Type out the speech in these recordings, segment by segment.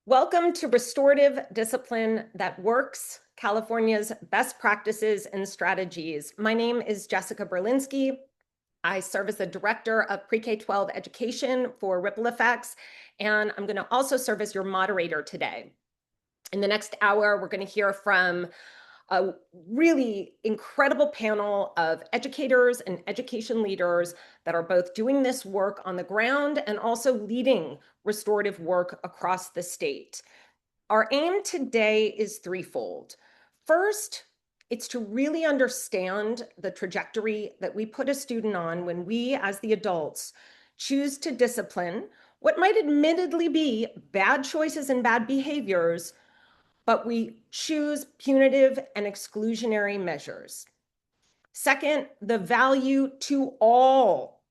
Welcome to Restorative Discipline That Works, California's Best Practices and Strategies. My name is Jessica Berlinski. I serve as the Director of Pre-K-12 Education for Ripple Effects, and I'm going to also serve as your moderator today. In the next hour, we're going to hear from a really incredible panel of educators and education leaders that are both doing this work on the ground and also leading restorative work across the state. Our aim today is threefold. First, it's to really understand the trajectory that we put a student on when we, as the adults, choose to discipline what might admittedly be bad choices and bad behaviors, but we choose punitive and exclusionary measures. Second, the value to all.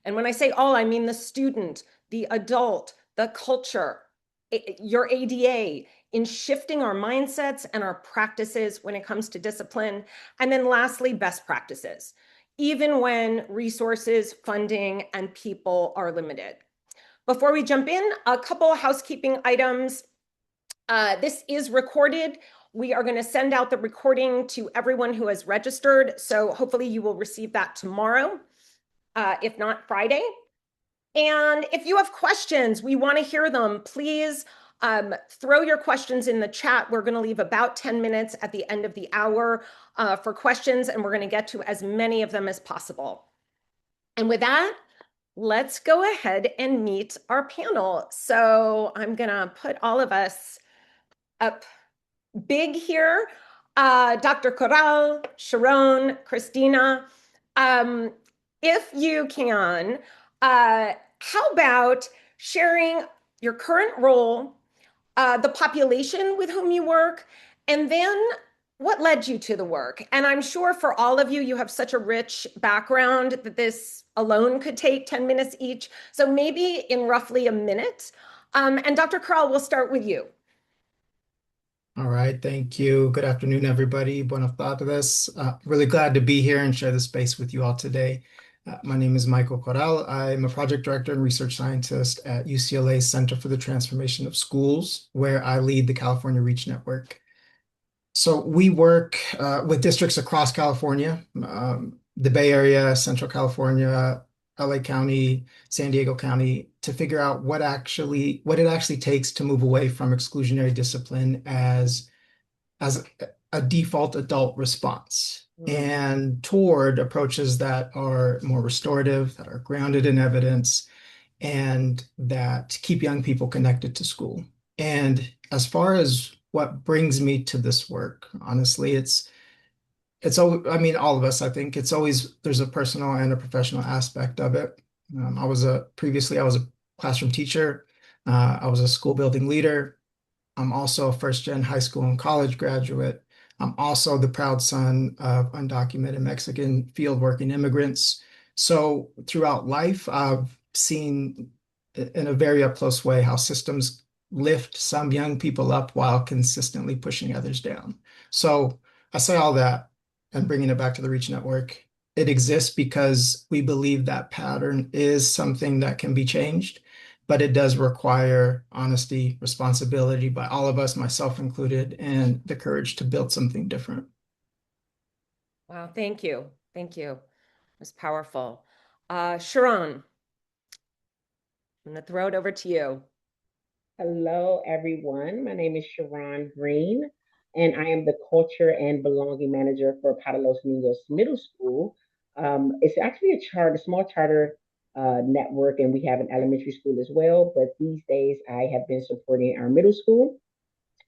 And when I say all, I mean the student, the adult, the culture, your ADA, in shifting our mindsets and our practices when it comes to discipline. And then lastly, best practices, even when resources, funding, and people are limited. Before we jump in, a couple of housekeeping items. This is recorded. We are going to send out the recording to everyone who has registered. So hopefully you will receive that tomorrow, if not Friday. And if you have questions, we want to hear them. Please throw your questions in the chat. We're going to leave about 10 minutes at the end of the hour for questions, and we're going to get to as many of them as possible. And with that, let's go ahead and meet our panel. So I'm going to put all of us up big here. Dr. Corral, Sharon, Christina, if you can, how about sharing your current role, the population with whom you work, and then what led you to the work? And I'm sure for all of you, you have such a rich background that this alone could take 10 minutes each. So maybe in roughly a minute. And Dr. Corral, we'll start with you. All right, thank you. Good afternoon, everybody. Buenas tardes. Really glad to be here and share the space with you all today. My name is Michael Corral. I'm a project director and research scientist at UCLA's Center for the Transformation of Schools, where I lead the California Reach Network. So we work with districts across California, the Bay Area, Central California, LA County, San Diego County, to figure out what it actually takes to move away from exclusionary discipline as a default adult response and toward approaches that are more restorative, that are grounded in evidence, and that keep young people connected to school. And as far as what brings me to this work, honestly, it's always, I mean, all of us, I think it's always, there's a personal and a professional aspect of it. Previously I was a classroom teacher. I was a school building leader. I'm also a first-gen high school and college graduate. I'm also the proud son of undocumented Mexican field-working immigrants. So throughout life, I've seen in a very up close way how systems lift some young people up while consistently pushing others down. So I say all that and bringing it back to the Reach Network. It exists because we believe that pattern is something that can be changed, but it does require honesty, responsibility by all of us, myself included, and the courage to build something different. Wow, thank you. Thank you. It was powerful. Sharon, I'm going to throw it over to you. Hello, everyone. My name is Sharon Green, and I am the Culture and Belonging Manager for Para Los Niños Middle School. It's actually a small charter network, and we have an elementary school as well. But these days, I have been supporting our middle school.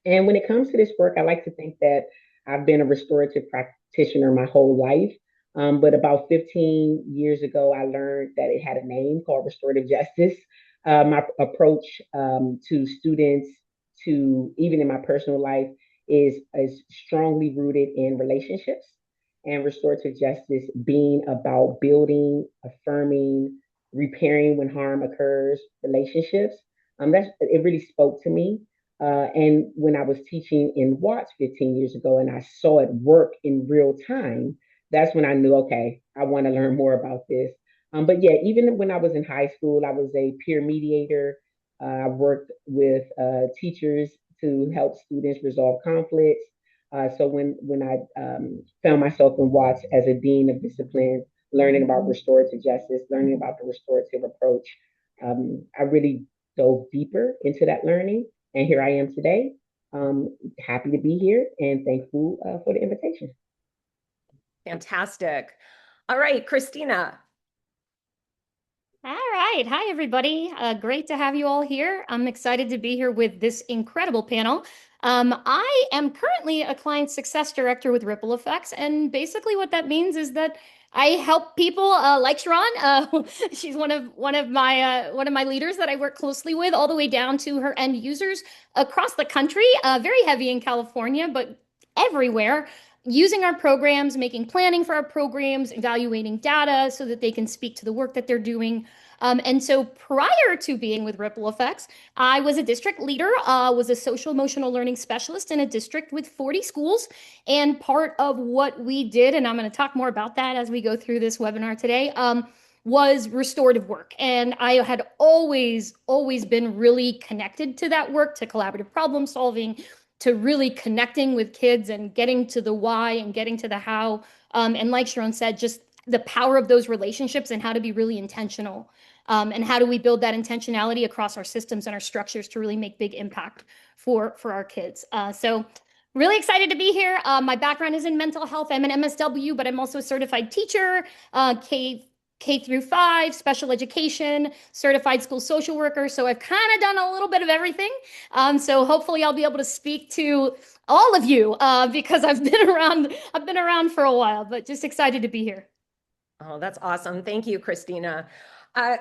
And when it comes to this work, I like to think that I've been a restorative practitioner my whole life. But about 15 years ago, I learned that it had a name called restorative justice. My approach to students, to even in my personal life, is strongly rooted in relationships, and restorative justice being about building, affirming, repairing when harm occurs, relationships. It really spoke to me. And when I was teaching in Watts 15 years ago and I saw it work in real time, that's when I knew, okay, I want to learn more about this. But yeah, even when I was in high school, I was a peer mediator. I've worked with teachers to help students resolve conflicts. So when I found myself in Watts as a dean of discipline, learning about restorative justice, learning about the restorative approach, I really dove deeper into that learning, and here I am today. Happy to be here and thankful for the invitation. Fantastic. All right, Christina. All right. Hi, everybody. Great to have you all here. I'm excited to be here with this incredible panel. I am currently a client success director with Ripple Effects, and basically what that means is that I help people like Sharon. She's one of my leaders that I work closely with, all the way down to her end users across the country. Very heavy in California, but everywhere. Using our programs, making planning for our programs, evaluating data so that they can speak to the work that they're doing. And so prior to being with Ripple Effects, I was a district leader, was a social emotional learning specialist in a district with 40 schools. And part of what we did, and I'm going to talk more about that as we go through this webinar today, was restorative work. And I had always been really connected to that work, to collaborative problem solving, to really connecting with kids and getting to the why and getting to the how. And like Sharon said, just the power of those relationships and how to be really intentional. And how do we build that intentionality across our systems and our structures to really make big impact for our kids. So really excited to be here. My background is in mental health. I'm an MSW, but I'm also a certified teacher, K through 5, special education, certified school social worker. So I've kind of done a little bit of everything. So hopefully I'll be able to speak to all of you because I've been around for a while, but just excited to be here. Oh, that's awesome. Thank you, Christina.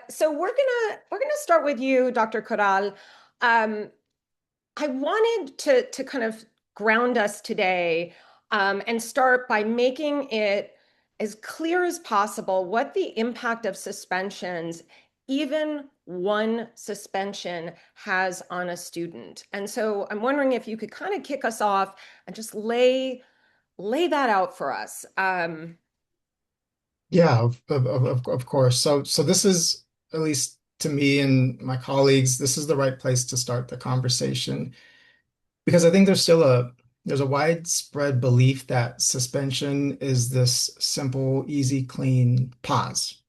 So we're gonna start with you, Dr. Corral. I wanted to kind of ground us today and start by making it as clear as possible what the impact of suspensions, even one suspension, has on a student. And so I'm wondering if you could kind of kick us off and just lay that out for us. Yeah, of course. So this is, at least to me and my colleagues, this is the right place to start the conversation, because I think there's a widespread belief that suspension is this simple, easy, clean pause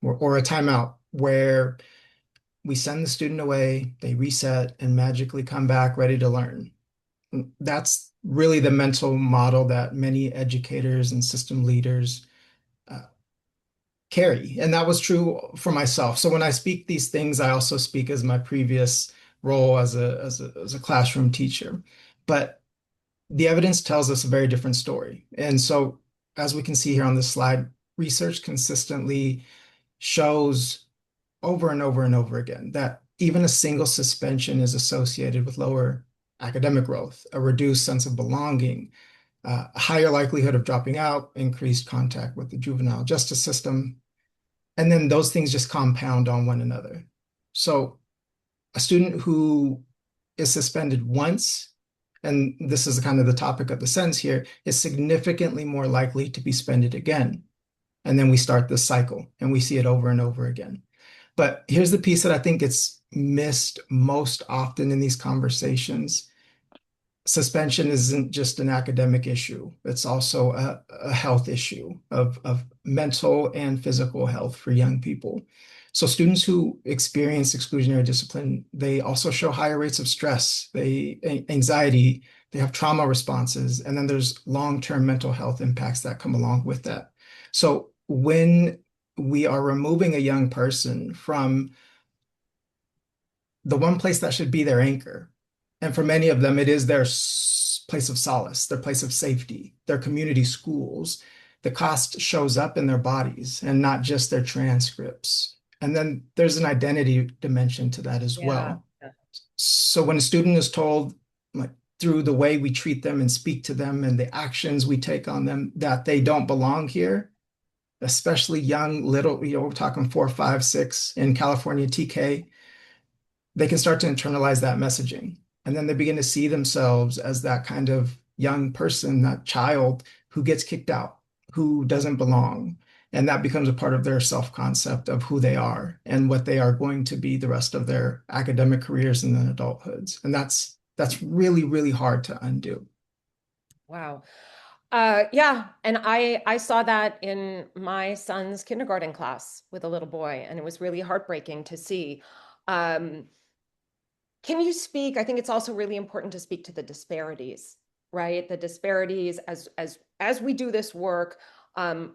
or a timeout where we send the student away, they reset, and magically come back ready to learn. That's really the mental model that many educators and system leaders carry. And that was true for myself. So when I speak these things, I also speak as my previous role as a classroom teacher. But the evidence tells us a very different story. And so, as we can see here on this slide, research consistently shows over and over and over again that even a single suspension is associated with lower academic growth, a reduced sense of belonging, a higher likelihood of dropping out, increased contact with the juvenile justice system. And then those things just compound on one another. So a student who is suspended once, and this is kind of the topic of the sentence here, is significantly more likely to be suspended again. And then we start this cycle and we see it over and over again. But here's the piece that I think gets missed most often in these conversations. Suspension isn't just an academic issue. It's also a health issue of mental and physical health for young people. So students who experience exclusionary discipline, they also show higher rates of stress, anxiety, they have trauma responses, and then there's long-term mental health impacts that come along with that. So when we are removing a young person from the one place that should be their anchor, and for many of them, it is their place of solace, their place of safety, their community schools, the cost shows up in their bodies and not just their transcripts. And then there's an identity dimension to that as well. So when a student is told, like, through the way we treat them and speak to them and the actions we take on them, that they don't belong here, especially young, little, we're talking 4, 5, 6 in California TK, they can start to internalize that messaging. And then they begin to see themselves as that kind of young person, that child who gets kicked out, who doesn't belong. And that becomes a part of their self-concept of who they are and what they are going to be the rest of their academic careers and then adulthoods. And that's really, really hard to undo. Wow. Yeah, and I saw that in my son's kindergarten class with a little boy, and it was really heartbreaking to see. Um, can you speak? I think it's also really important to speak to the disparities, right? The disparities as we do this work,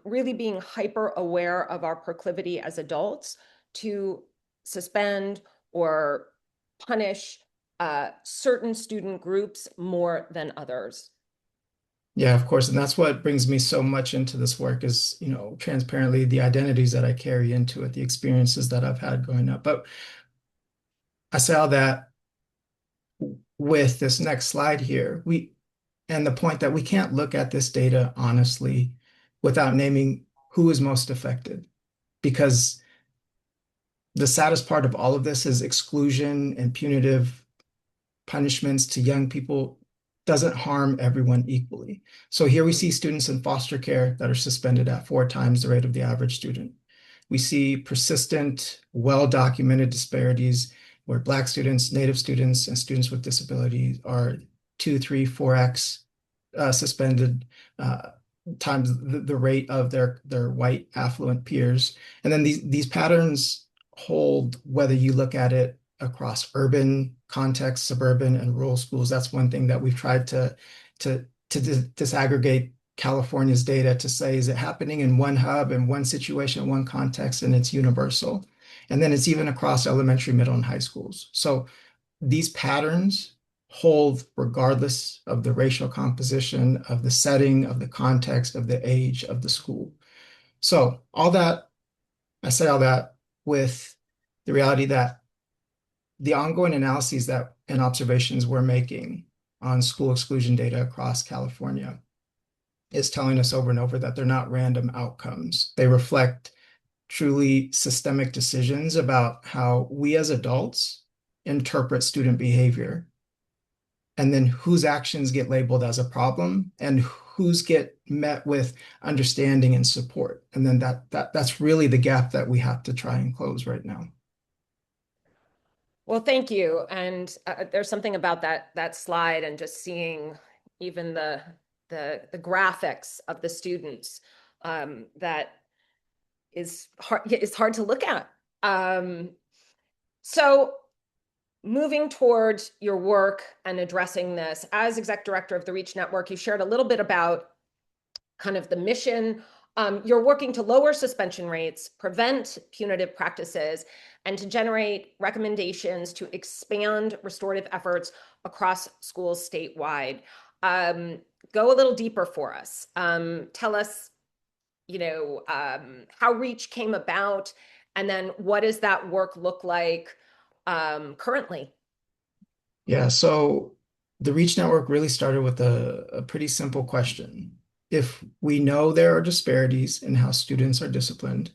really being hyper aware of our proclivity as adults to suspend or punish certain student groups more than others. Yeah, of course. And that's what brings me so much into this work is, transparently the identities that I carry into it, the experiences that I've had growing up. But I say all that with this next slide here, and the point that we can't look at this data honestly without naming who is most affected. Because the saddest part of all of this is exclusion and punitive punishments to young people doesn't harm everyone equally. So here we see students in foster care that are suspended at 4 times the rate of the average student. We see persistent, well-documented disparities where Black students, Native students, and students with disabilities are 2, 3, 4x suspended times the rate of their white affluent peers. And then these patterns hold whether you look at it across urban context, suburban and rural schools. That's one thing that we've tried to disaggregate California's data to say, is it happening in one hub, in one situation, one context, and it's universal. And then it's even across elementary, middle, and high schools. So these patterns hold regardless of the racial composition, of the setting, of the context, of the age of the school. So I say all that with the reality that the ongoing analyses and observations we're making on school exclusion data across California is telling us over and over that they're not random outcomes. They reflect truly systemic decisions about how we as adults interpret student behavior, and then whose actions get labeled as a problem and whose get met with understanding and support. And then that's really the gap that we have to try and close right now. Well, thank you. And there's something about that slide and just seeing even the graphics of the students that is hard to look at. So moving towards your work and addressing this as exec director of the Reach Network, you shared a little bit about kind of the mission. You're working to lower suspension rates, prevent punitive practices, and to generate recommendations to expand restorative efforts across schools statewide. Go a little deeper for us. Tell us, how Reach came about, and then what does that work look like currently? Yeah, so the Reach Network really started with a pretty simple question. If we know there are disparities in how students are disciplined,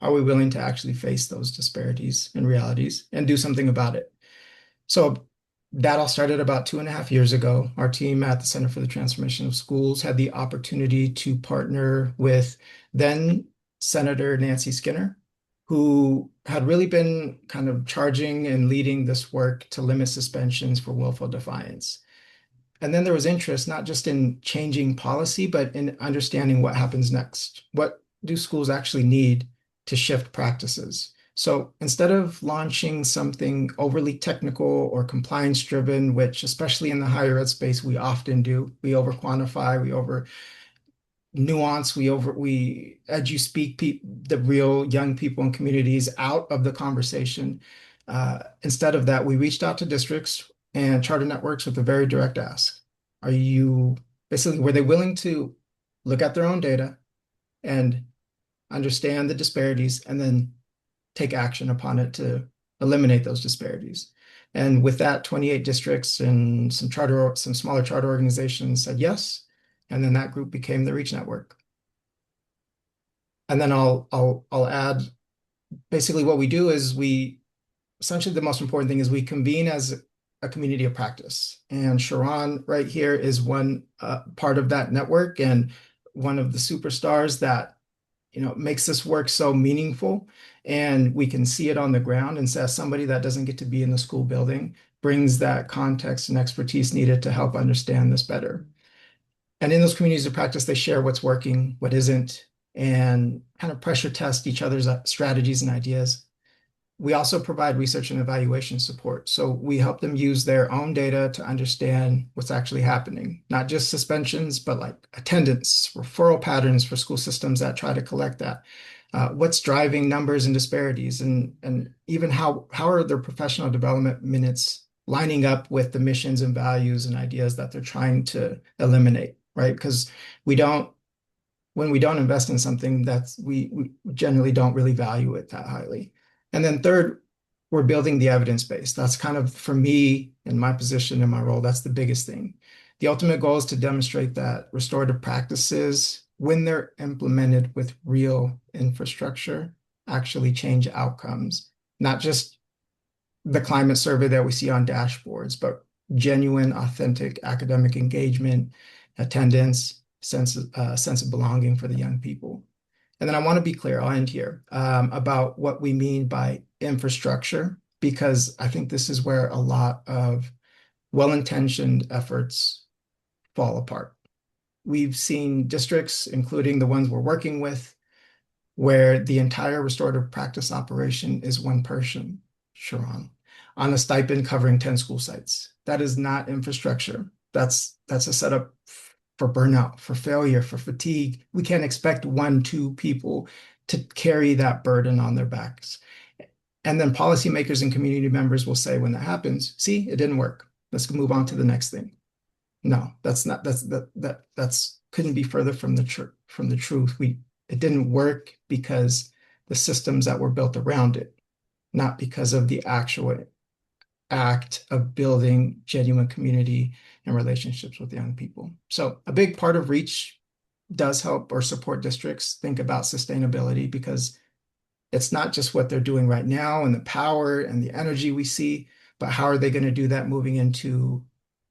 are we willing to actually face those disparities and realities and do something about it? So that all started about 2.5 years ago. Our team at the Center for the Transformation of Schools had the opportunity to partner with then Senator Nancy Skinner, who had really been kind of charging and leading this work to limit suspensions for willful defiance. And then there was interest not just in changing policy, but in understanding what happens next. What do schools actually need to shift practices? So instead of launching something overly technical or compliance driven, which especially in the higher ed space, we often do, we over quantify, we over nuance, we speak the real young people and communities out of the conversation. Instead of that, we reached out to districts and charter networks with a very direct ask. Were they willing to look at their own data and understand the disparities and then take action upon it to eliminate those disparities? And with that, 28 districts and some smaller charter organizations said yes. And then that group became the Reach Network. And then I'll add, basically what we do is essentially the most important thing is we convene as a community of practice. And Sharon right here is one part of that network and one of the superstars that makes this work so meaningful, and we can see it on the ground. And so as somebody that doesn't get to be in the school building brings that context and expertise needed to help understand this better. And in those communities of practice, they share what's working, what isn't, and kind of pressure test each other's strategies and ideas. We also provide research and evaluation support. So we help them use their own data to understand what's actually happening, not just suspensions, but like attendance, referral patterns for school systems that try to collect that. What's driving numbers and disparities, and even how are their professional development minutes lining up with the missions and values and ideas that they're trying to eliminate, right? Because when we don't invest in something, we generally don't really value it that highly. And then third, we're building the evidence base. That's kind of, for me, in my position, in my role, that's the biggest thing. The ultimate goal is to demonstrate that restorative practices, when they're implemented with real infrastructure, actually change outcomes. Not just the climate survey that we see on dashboards, but genuine, authentic academic engagement, attendance, sense of belonging for the young people. And then I want to be clear, I'll end here, about what we mean by infrastructure, because I think this is where a lot of well-intentioned efforts fall apart. We've seen districts, including the ones we're working with, where the entire restorative practice operation is one person, Sharon, on a stipend covering 10 school sites. That is not infrastructure. That's a setup for burnout, for failure, for fatigue. We can't expect 1-2 people to carry that burden on their backs. And then policymakers and community members will say when that happens, see, it didn't work. Let's move on to the next thing. No, that's couldn't be further from the truth. It didn't work because the systems that were built around it, not because of the actual act of building genuine community and relationships with young people. So a big part of REACH does help or support districts think about sustainability, because it's not just what they're doing right now and the power and the energy we see, but how are they going to do that moving into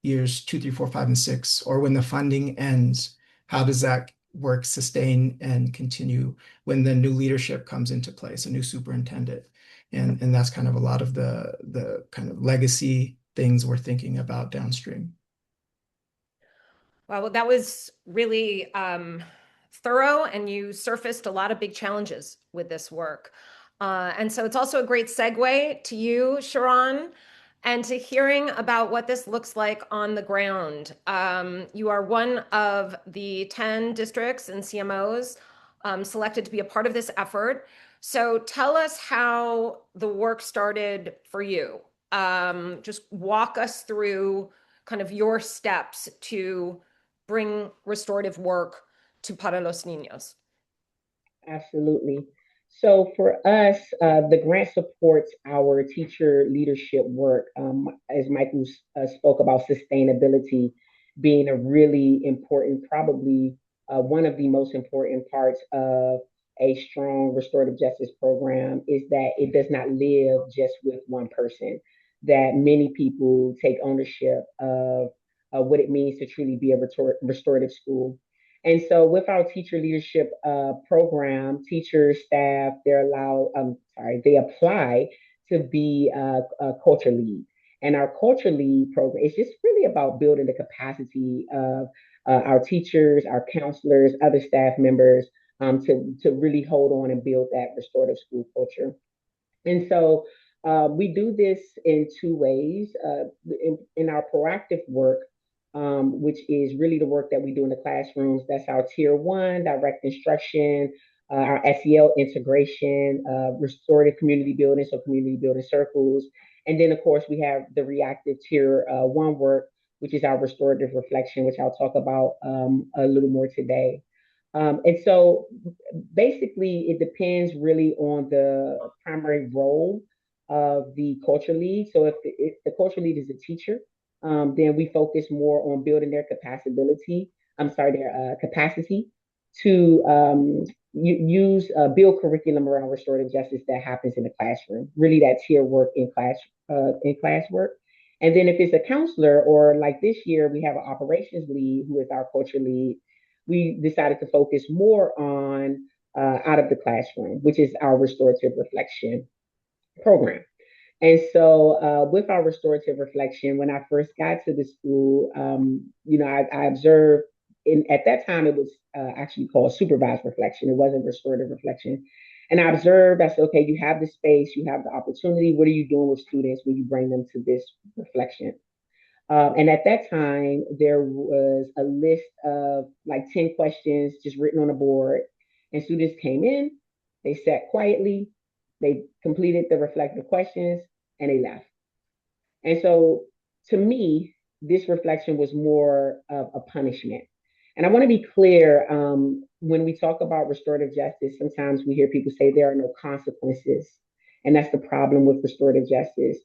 years 2, 3, 4, 5, and 6, or when the funding ends? How does that work sustain and continue when the new leadership comes into place, a new superintendent? And that's kind of a lot of the kind of legacy things we're thinking about downstream. Well, that was really thorough, and you surfaced a lot of big challenges with this work. And so it's also a great segue to you, Sharon, and to hearing about what this looks like on the ground. You are one of the 10 districts and CMOs selected to be a part of this effort. So tell us how the work started for you. Just walk us through kind of your steps to bring restorative work to Para los Niños. Absolutely. So for us, the grant supports our teacher leadership work. As Michael spoke about sustainability being a really important, probably one of the most important parts of a strong restorative justice program, is that it does not live just with one person, that many people take ownership of what it means to truly be a restorative school. And so with our teacher leadership program, teachers, staff, they apply to be a culture lead. And our culture lead program is just really about building the capacity of our teachers, our counselors, other staff members to really hold on and build that restorative school culture. And so we do this in 2 ways. In our proactive work, which is really the work that we do in the classrooms. That's our tier 1, direct instruction, our SEL integration, restorative community building, so community building circles. And then, of course, we have the reactive tier 1 work, which is our restorative reflection, which I'll talk about a little more today. And so basically, it depends really on the primary role of the culture lead. So if the culture lead is a teacher, then we focus more on building their capacity to build curriculum around restorative justice that happens in the classroom. Really, that tier work in class work. And then if it's a counselor, or like this year, we have an operations lead who is our culture lead. We decided to focus more on out of the classroom, which is our restorative reflection program. And so, with our restorative reflection, when I first got to the school, I observed, at that time, it was actually called supervised reflection. It wasn't restorative reflection. And I observed, I said, okay, you have the space, you have the opportunity. What are you doing with students when you bring them to this reflection? And at that time, there was a list of like 10 questions just written on a board. And students came in, they sat quietly, they completed the reflective questions, and they left. And so to me, this reflection was more of a punishment. And I want to be clear, when we talk about restorative justice, sometimes we hear people say there are no consequences. And that's the problem with restorative justice.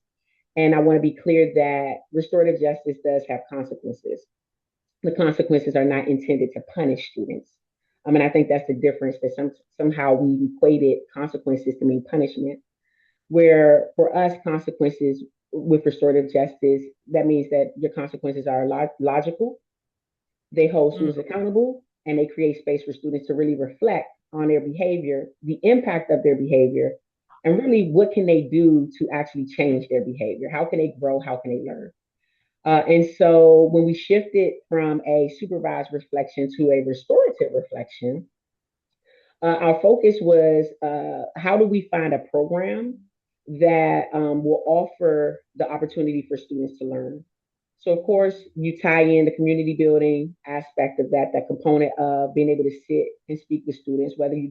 And I want to be clear that restorative justice does have consequences. The consequences are not intended to punish students. And I think that's the difference, that somehow we equated consequences to mean punishment, where for us, consequences with restorative justice, that means that your consequences are logical, they hold students accountable, and they create space for students to really reflect on their behavior, the impact of their behavior, and really what can they do to actually change their behavior? How can they grow? How can they learn? And so when we shifted from a supervised reflection to a restorative reflection, our focus was how do we find a program that will offer the opportunity for students to learn? So, of course, you tie in the community building aspect of that component of being able to sit and speak with students, whether you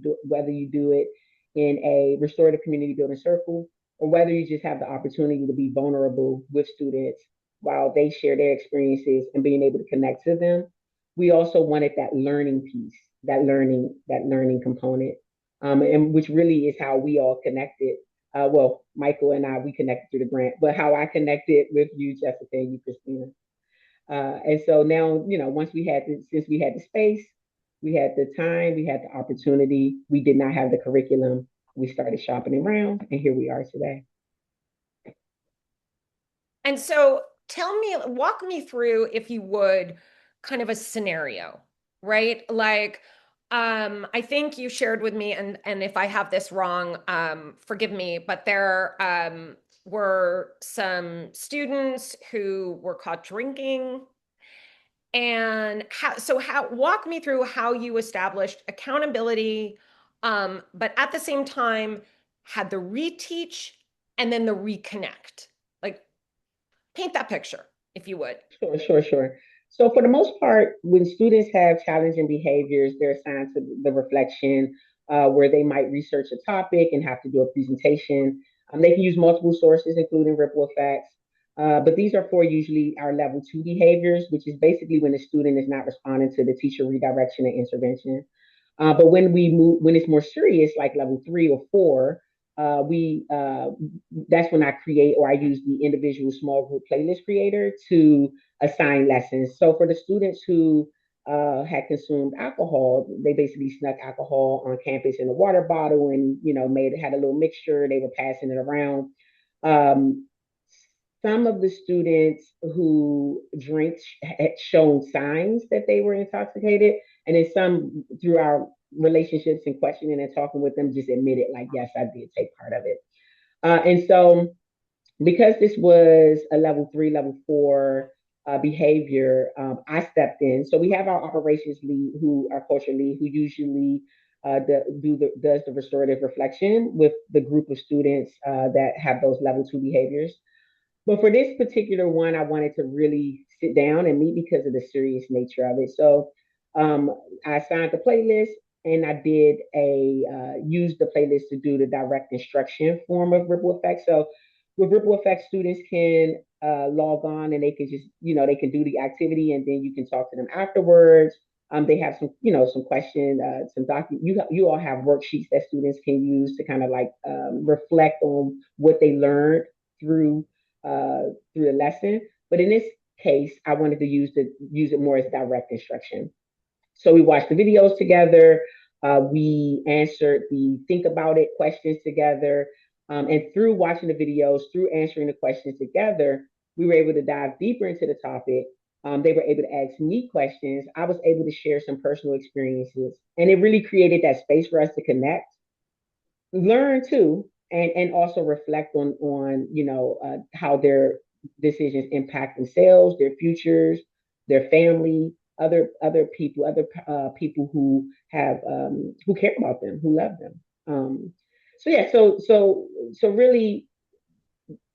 do it in a restorative community building circle, or whether you just have the opportunity to be vulnerable with students while they share their experiences and being able to connect to them. We also wanted that learning piece, that learning component, and which really is how we all connected. Well, Michael and I, we connected through the grant, but how I connected with you, Jessica, and you, Christina. And so now, since we had the space, we had the time, we had the opportunity, we did not have the curriculum, we started shopping around, and here we are today. And so walk me through, if you would, kind of a scenario, right? Like, I think you shared with me, and if I have this wrong, forgive me, but there were some students who were caught drinking. And walk me through how you established accountability, but at the same time had the reteach and then the reconnect. Like, paint that picture, if you would. Sure. So for the most part, when students have challenging behaviors, they're assigned to the reflection where they might research a topic and have to do a presentation. They can use multiple sources, including ripple effects. But these are for usually our level 2 behaviors, which is basically when the student is not responding to the teacher redirection and intervention. But when it's more serious, like level 3 or 4, that's when I use the individual small group playlist creator to assign lessons. So for the students who had consumed alcohol, they basically snuck alcohol on campus in a water bottle and had a little mixture. They were passing it around. Some of the students who drank had shown signs that they were intoxicated, and then some, through our relationships and questioning and talking with them, just admitted, like, yes, I did take part of it. And so because this was a level 3, level 4 behavior, I stepped in. So we have our operations lead, our culture lead, who usually does the restorative reflection with the group of students that have those level 2 behaviors. But for this particular one, I wanted to really sit down and meet because of the serious nature of it. So I assigned the playlist, and I did use the playlist to do the direct instruction form of ripple effect. So with ripple effect, students can log on and they can just, they can do the activity, and then you can talk to them afterwards. They have some questions, some document. You all have worksheets that students can use to kind of like reflect on what they learned through the lesson. But in this case, I wanted to use it more as direct instruction. So we watched the videos together. We answered the think about it questions together. And through watching the videos, through answering the questions together, we were able to dive deeper into the topic They were able to ask me questions. I was able to share some personal experiences, and it really created that space for us to connect, learn too, and also reflect on how their decisions impact themselves, their futures, their family, other people, other people who have who care about them, who love them. So yeah, so really,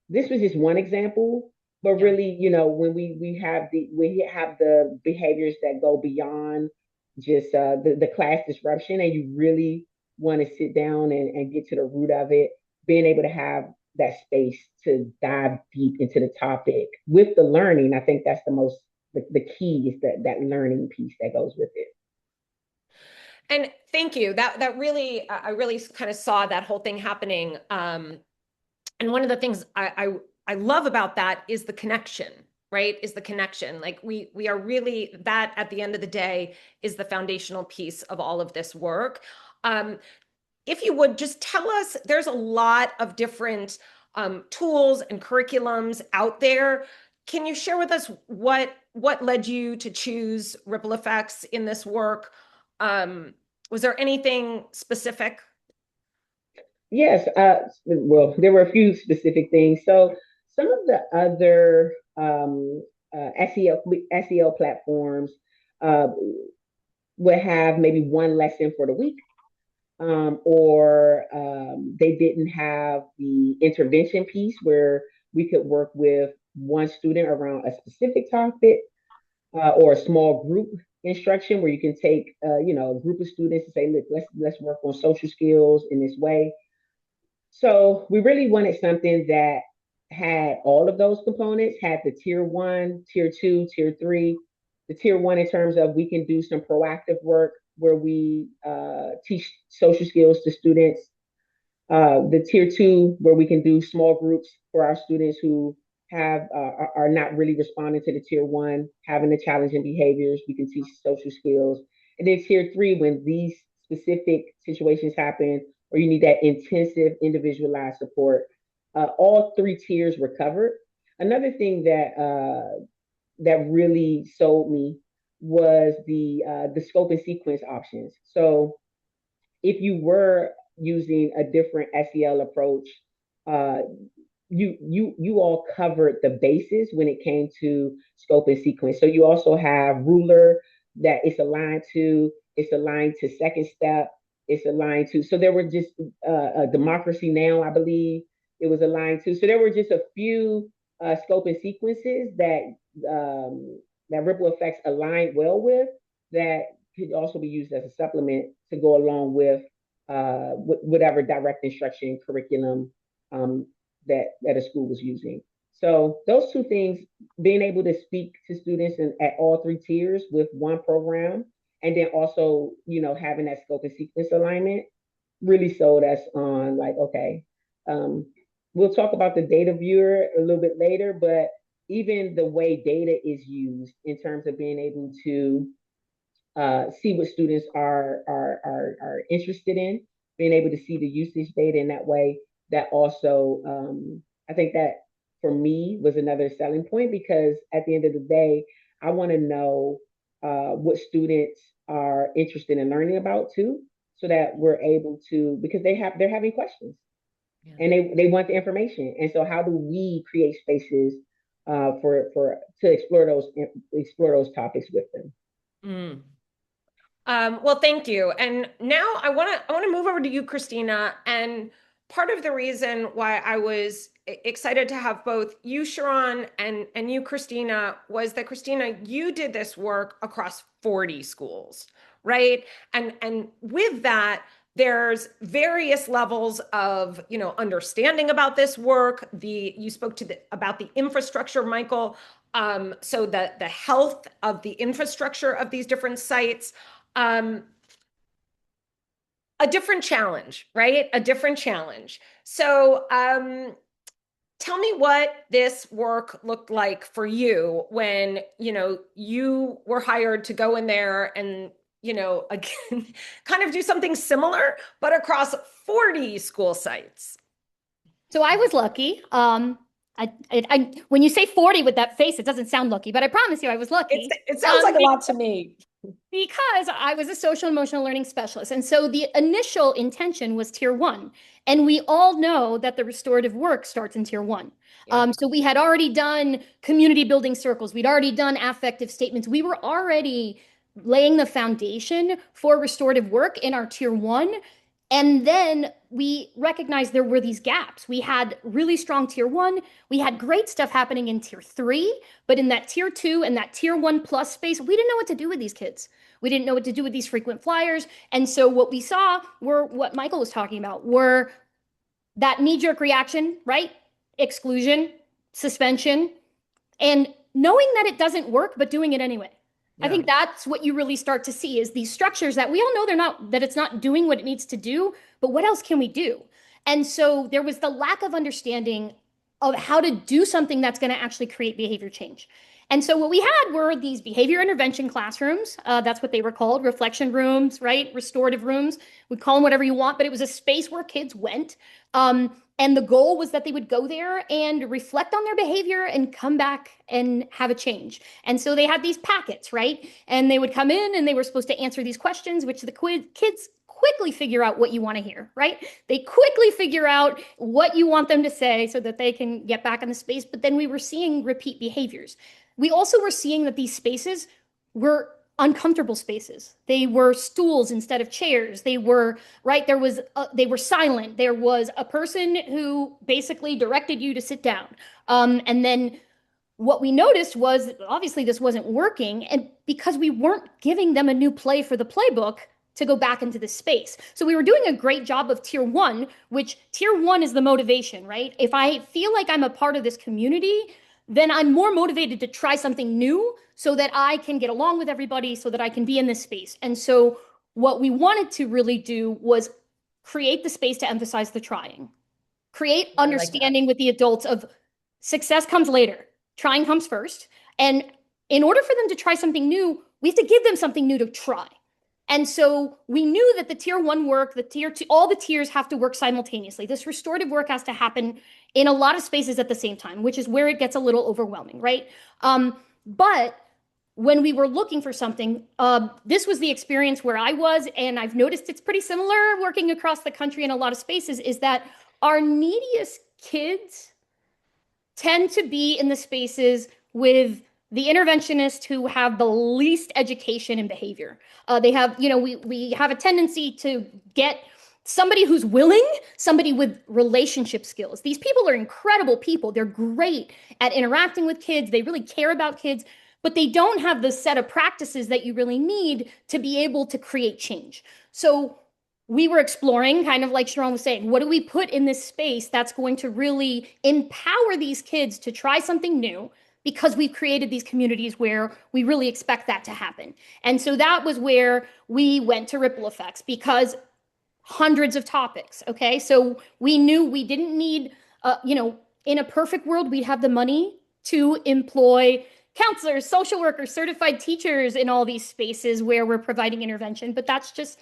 this was just one example, but Yeah. really, when we have the behaviors that go beyond just the class disruption, and you really want to sit down and get to the root of it, being able to have that space to dive deep into the topic with the learning, I think that's the key is that learning piece that goes with it. And thank you. That really, I really kind of saw that whole thing happening. And one of the things I love about that is the connection, right? Is the connection. Like we are really, that at the end of the day is the foundational piece of all of this work. If you would just tell us, there's a lot of different tools and curriculums out there. Can you share with us what led you to choose ripple effects in this work? Was there anything specific? Yes, well, there were a few specific things. So some of the other SEL platforms uh, would have maybe one lesson for the week, or they didn't have the intervention piece where we could work with one student around a specific topic, or a small group instruction where you can take a group of students and say, look, let's work on social skills in this way. So we really wanted something that had all of those components, had the tier one, tier two, tier three. The tier one in terms of we can do some proactive work where we teach social skills to students. The tier two where we can do small groups for our students who are not really responding to the tier one, having the challenging behaviors. We can teach social skills. And then tier three, when these specific situations happen, or you need that intensive individualized support, all three tiers were covered. Another thing that really sold me was the scope and sequence options. So if you were using a different SEL approach, uh, you all covered the bases when it came to scope and sequence. So you also have ruler that it's aligned to second step, it's aligned to. So there were just a democracy now, I believe it was aligned to. So there were just a few scope and sequences that ripple effects aligned well with, that could also be used as a supplement to go along with whatever direct instruction curriculum that a school was using. So those two things, being able to speak to students at all three tiers with one program, and then also, having that scope and sequence alignment, really sold us on, like, okay, we'll talk about the data viewer a little bit later, but even the way data is used in terms of being able to see what students are interested in, being able to see the usage data in that way. That also, I think that for me was another selling point, because at the end of the day, I want to know what students are interested in learning about too, so that we're able to, because they're having questions, Yeah. and they want the information. And so how do we create spaces to explore those topics with them? Mm. Well, thank you. And now I want to move over to you, Christina. And part of the reason why I was excited to have both you, Sharon, and you, Christina, was that, Christina, you did this work across 40 schools, right? And with that, there's various levels of, understanding about this work. You spoke about the infrastructure, Michael. So the health of the infrastructure of these different sites. Um, a different challenge, right? A different challenge. So, tell me what this work looked like for you when, you were hired to go in there and, again, kind of do something similar, but across 40 school sites. So I was lucky. When you say 40 with that face, it doesn't sound lucky, but I promise you I was lucky. It sounds like a lot to me. Because I was a social emotional learning specialist. And so the initial intention was tier 1. And we all know that the restorative work starts in tier 1. Yeah. So we had already done community building circles. We'd already done affective statements. We were already laying the foundation for restorative work in our tier 1. And then we recognized there were these gaps. We had really strong tier 1. We had great stuff happening in tier 3, but in that tier 2 and that tier 1 plus space, we didn't know what to do with these kids. We didn't know what to do with these frequent flyers. And so what we saw were what Michael was talking about, were that knee-jerk reaction, right? Exclusion, suspension, and knowing that it doesn't work, but doing it anyway. I think that's what you really start to see is these structures that we all know that it's not doing what it needs to do, but what else can we do? And so there was the lack of understanding of how to do something that's going to actually create behavior change. And so what we had were these behavior intervention classrooms. That's what they were called, reflection rooms, right? Restorative rooms. We call them whatever you want, but it was a space where kids went. And the goal was that they would go there and reflect on their behavior and come back and have a change. And so they had these packets, right? And they would come in and they were supposed to answer these questions, which the kids quickly figure out what you want to hear, right? They quickly figure out what you want them to say so that they can get back in the space. But then we were seeing repeat behaviors. We also were seeing that these spaces were uncomfortable spaces. They were stools instead of chairs. They were, right, they were silent. There was a person who basically directed you to sit down. And then what we noticed was obviously this wasn't working, and because we weren't giving them a new play for the playbook to go back into the space. So we were doing a great job of tier 1, which tier 1 is the motivation, right? If I feel like I'm a part of this community, then I'm more motivated to try something new so that I can get along with everybody, so that I can be in this space. And so what we wanted to really do was create the space to emphasize the trying, create understanding with the adults of success comes later, trying comes first. And in order for them to try something new, we have to give them something new to try. And so we knew that the tier 1 work, the tier 2, all the tiers have to work simultaneously. This restorative work has to happen in a lot of spaces at the same time, which is where it gets a little overwhelming, right? But when we were looking for something, this was the experience where I was, and I've noticed it's pretty similar working across the country in a lot of spaces, is that our neediest kids tend to be in the spaces with the interventionists who have the least education in behavior. They have, we have a tendency to get somebody who's willing, somebody with relationship skills. These people are incredible people. They're great at interacting with kids. They really care about kids, but they don't have the set of practices that you really need to be able to create change. So we were exploring, kind of like Sharon was saying, what do we put in this space that's going to really empower these kids to try something new? Because we've created these communities where we really expect that to happen. And so that was where we went to ripple effects, because hundreds of topics, okay? So we knew we didn't need, in a perfect world, we'd have the money to employ counselors, social workers, certified teachers in all these spaces where we're providing intervention, but that's just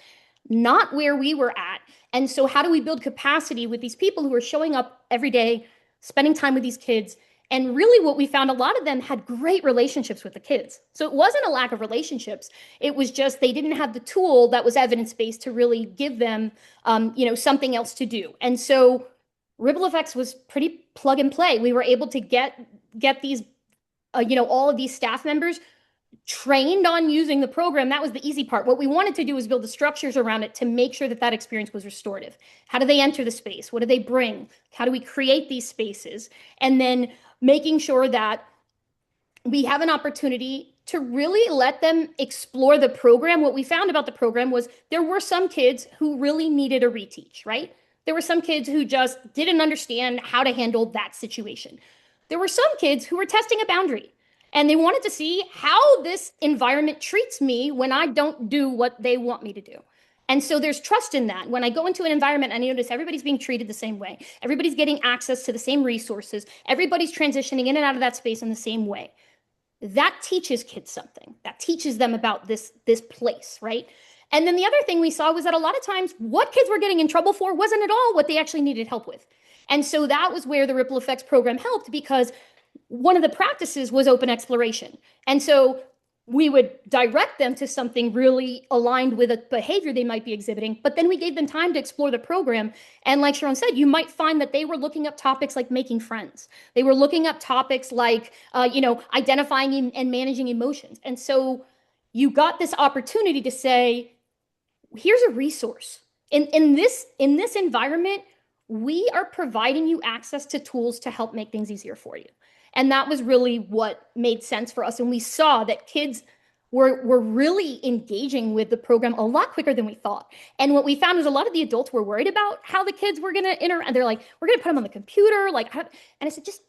not where we were at. And so how do we build capacity with these people who are showing up every day, spending time with these kids? And really what we found, a lot of them had great relationships with the kids. So it wasn't a lack of relationships. It was just they didn't have the tool that was evidence-based to really give them, something else to do. And so Ripple Effects was pretty plug and play. We were able to get these, all of these staff members trained on using the program. That was the easy part. What we wanted to do was build the structures around it to make sure that experience was restorative. How do they enter the space? What do they bring? How do we create these spaces? And then making sure that we have an opportunity to really let them explore the program. What we found about the program was there were some kids who really needed a reteach, right? There were some kids who just didn't understand how to handle that situation. There were some kids who were testing a boundary, and they wanted to see how this environment treats me when I don't do what they want me to do. And so there's trust in that. When I go into an environment, I notice everybody's being treated the same way. Everybody's getting access to the same resources. Everybody's transitioning in and out of that space in the same way. That teaches kids something. That teaches them about this place, right? And then the other thing we saw was that a lot of times what kids were getting in trouble for wasn't at all what they actually needed help with. And so that was where the Ripple Effects program helped, because one of the practices was open exploration. And so we would direct them to something really aligned with a behavior they might be exhibiting, but then we gave them time to explore the program. And like Sharon said, you might find that they were looking up topics like making friends. They were looking up topics like, identifying and managing emotions. And so you got this opportunity to say, here's a resource. In this environment, we are providing you access to tools to help make things easier for you. And that was really what made sense for us. And we saw that kids were really engaging with the program a lot quicker than we thought. And what we found was a lot of the adults were worried about how the kids were going to interact. They're like, we're going to put them on the computer. And I said, just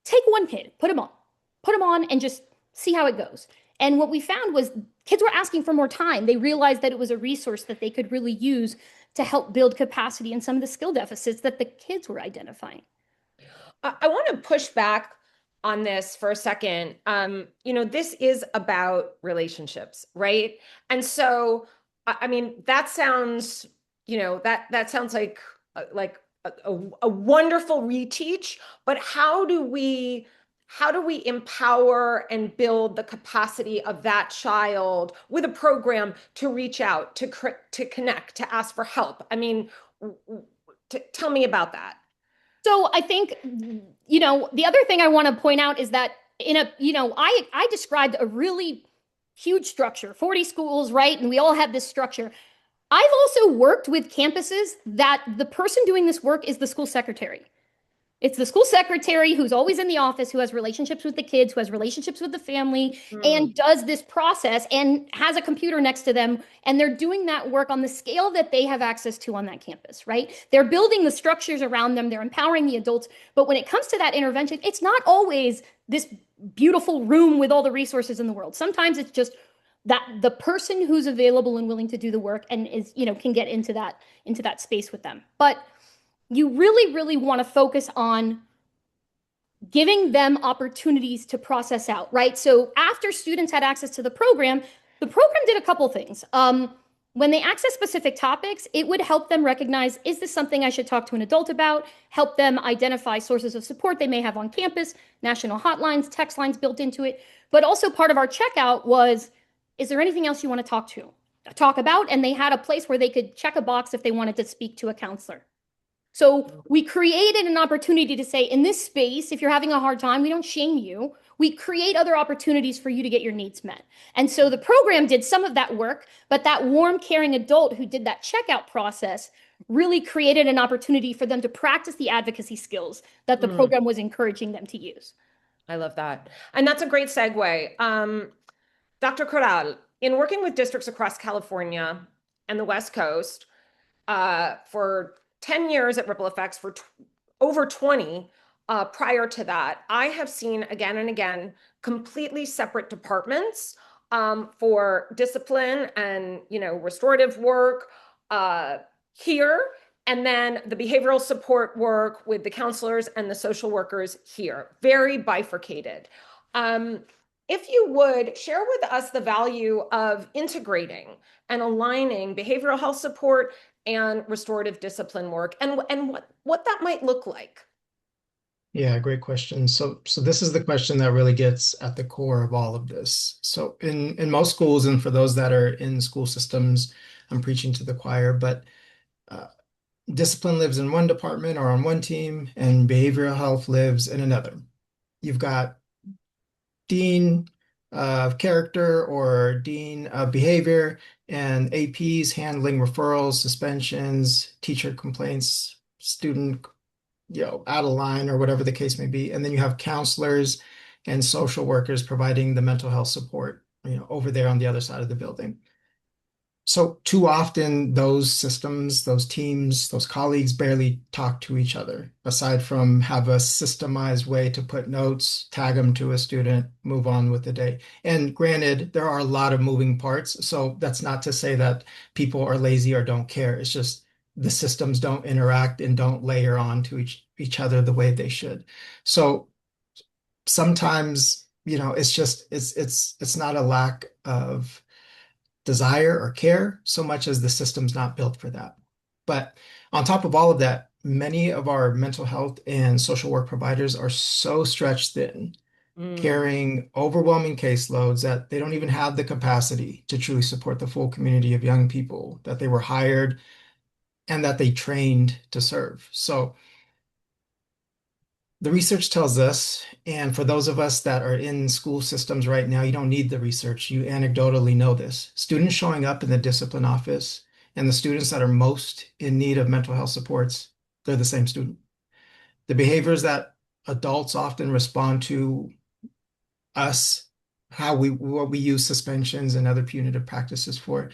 take one kid, put them on and just see how it goes. And what we found was kids were asking for more time. They realized that it was a resource that they could really use to help build capacity in some of the skill deficits that the kids were identifying. I want to push back on this for a second. This is about relationships, right? And so, I mean, that sounds, that sounds like a wonderful reteach, but how do we empower and build the capacity of that child with a program to reach out, to connect, to ask for help? I mean, tell me about that. So I think, the other thing I want to point out is that I described a really huge structure, 40 schools, right? And we all have this structure. I've also worked with campuses that the person doing this work is the school secretary. It's the school secretary who's always in the office, who has relationships with the kids, who has relationships with the family, and does this process and has a computer next to them. And they're doing that work on the scale that they have access to on that campus, right? They're building the structures around them. They're empowering the adults. But when it comes to that intervention, it's not always this beautiful room with all the resources in the world. Sometimes it's just that the person who's available and willing to do the work and is, can get into that space with them. But you really, really want to focus on giving them opportunities to process out, right? So after students had access to the program did a couple things. When they access specific topics, it would help them recognize, is this something I should talk to an adult about? Help them identify sources of support they may have on campus, national hotlines, text lines built into it. But also part of our checkout was, is there anything else you want to talk about? And they had a place where they could check a box if they wanted to speak to a counselor. So we created an opportunity to say, in this space, if you're having a hard time, we don't shame you. We create other opportunities for you to get your needs met. And so the program did some of that work, but that warm, caring adult who did that checkout process really created an opportunity for them to practice the advocacy skills that the program was encouraging them to use. I love that. And that's a great segue. Dr. Corral, in working with districts across California and the West Coast for 10 years at Ripple Effects, for over 20 prior to that, I have seen again and again completely separate departments for discipline and restorative work here, and then the behavioral support work with the counselors and the social workers here. Very bifurcated. If you would share with us the value of integrating and aligning behavioral health support and restorative discipline work, and what that might look like. Yeah, great question. So this is the question that really gets at the core of all of this. So in most schools, and for those that are in school systems, I'm preaching to the choir, but discipline lives in one department or on one team, and behavioral health lives in another. You've got dean of character or dean of behavior, and APs handling referrals, suspensions, teacher complaints, student, out of line or whatever the case may be. And then you have counselors and social workers providing the mental health support, over there on the other side of the building. So too often those systems, those teams, those colleagues barely talk to each other, aside from have a systemized way to put notes, tag them to a student, move on with the day. And granted, there are a lot of moving parts. So that's not to say that people are lazy or don't care. It's just the systems don't interact and don't layer on to each other the way they should. So sometimes, it's not a lack of desire or care so much as the system's not built for that. But on top of all of that, many of our mental health and social work providers are so stretched thin, carrying overwhelming caseloads that they don't even have the capacity to truly support the full community of young people that they were hired and that they trained to serve. So the research tells us, and for those of us that are in school systems right now, you don't need the research. You anecdotally know this. Students showing up in the discipline office and the students that are most in need of mental health supports, they're the same student. The behaviors that adults often respond to us, what we use suspensions and other punitive practices for,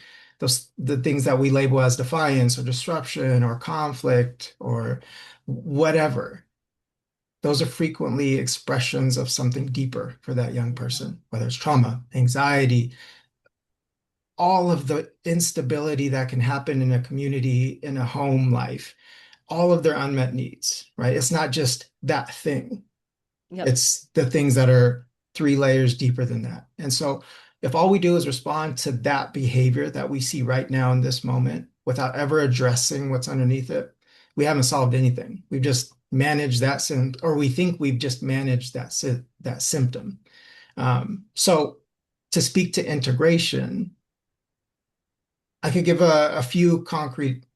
the things that we label as defiance or disruption or conflict or whatever. Those are frequently expressions of something deeper for that young person, whether it's trauma, anxiety, all of the instability that can happen in a community, in a home life, all of their unmet needs, right? It's not just that thing. Yep. It's the things that are 3 layers deeper than that. And so if all we do is respond to that behavior that we see right now in this moment without ever addressing what's underneath it, we haven't solved anything. We've just managed that symptom, or we think we've just managed that symptom. So to speak to integration, I could give a few concrete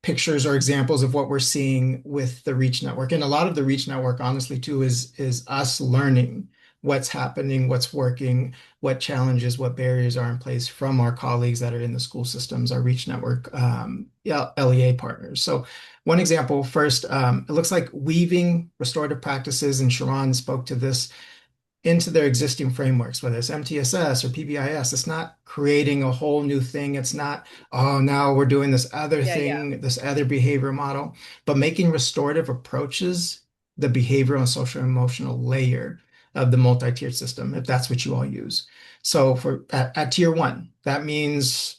pictures or examples of what we're seeing with the Reach Network. And a lot of the Reach Network, honestly, too, is us learning what's happening, what's working, what challenges, what barriers are in place from our colleagues that are in the school systems, our Reach Network LEA partners. So one example first, it looks like weaving restorative practices, and Sharon spoke to this, into their existing frameworks, whether it's MTSS or PBIS. It's not creating a whole new thing. It's not, oh, now we're doing this other thing, this other behavior model, but making restorative approaches the behavioral and social emotional layer of the multi-tiered system, if that's what you all use. So at tier 1, that means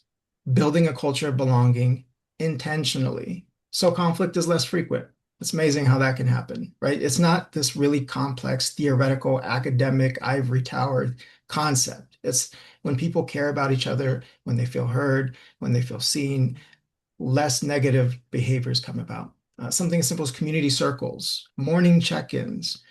building a culture of belonging intentionally, so conflict is less frequent. It's amazing how that can happen, right? It's not this really complex, theoretical, academic, ivory tower concept. It's when people care about each other, when they feel heard, when they feel seen, less negative behaviors come about. Something as simple as community circles, morning check-ins,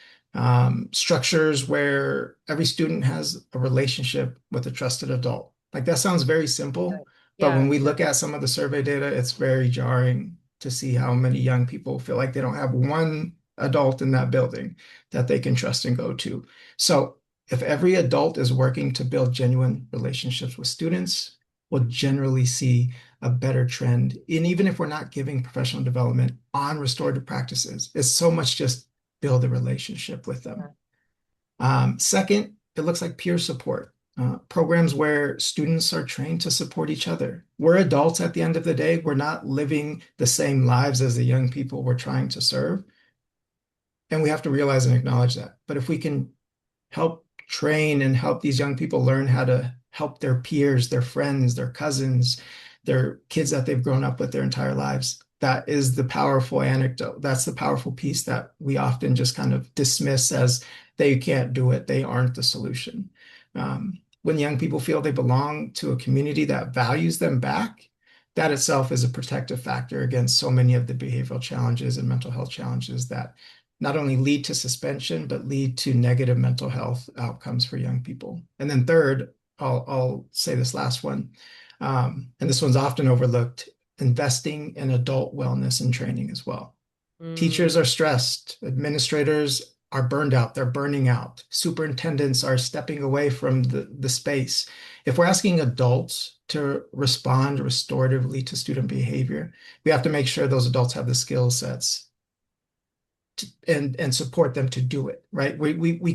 structures where every student has a relationship with a trusted adult. Like that sounds very simple, but when we look at some of the survey data, it's very jarring to see how many young people feel like they don't have one adult in that building that they can trust and go to. So if every adult is working to build genuine relationships with students, we'll generally see a better trend. And even if we're not giving professional development on restorative practices, it's so much just build a relationship with them. Second, it looks like peer support. Programs where students are trained to support each other. We're adults at the end of the day. We're not living the same lives as the young people we're trying to serve. And we have to realize and acknowledge that. But if we can help train and help these young people learn how to help their peers, their friends, their cousins, their kids that they've grown up with their entire lives, that is the powerful anecdote. That's the powerful piece that we often just kind of dismiss as they can't do it. They aren't the solution. When young people feel they belong to a community that values them back, that itself is a protective factor against so many of the behavioral challenges and mental health challenges that not only lead to suspension, but lead to negative mental health outcomes for young people. And then third, I'll say this last one, and this one's often overlooked, investing in adult wellness and training as well. Teachers are stressed, administrators are burned out, they're burning out. Superintendents are stepping away from the space. If we're asking adults to respond restoratively to student behavior, we have to make sure those adults have the skill sets and support them to do it, right? We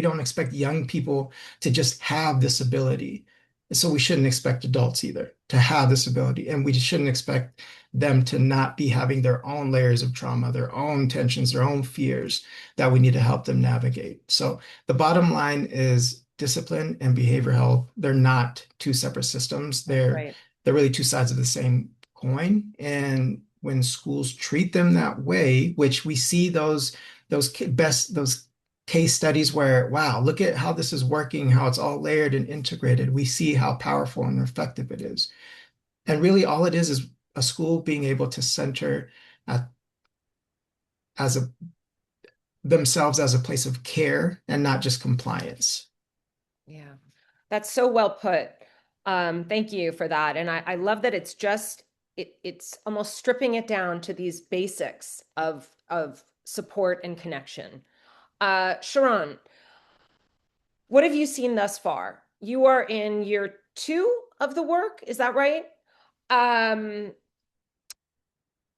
don't expect young people to just have this ability. So we shouldn't expect adults either to have this ability. And we shouldn't expect them to not be having their own layers of trauma, their own tensions, their own fears that we need to help them navigate. So the bottom line is discipline and behavioral health, they're not 2 separate systems. They're really 2 sides of the same coin. And when schools treat them that way, which we see those case studies where, wow, look at how this is working, how it's all layered and integrated. We see how powerful and effective it is. And really all it is a school being able to center as a themselves as a place of care and not just compliance. Yeah, that's so well put. Thank you for that. And I love that it's just it's almost stripping it down to these basics of support and connection. Sharon, what have you seen thus far? You are in year 2 of the work, is that right?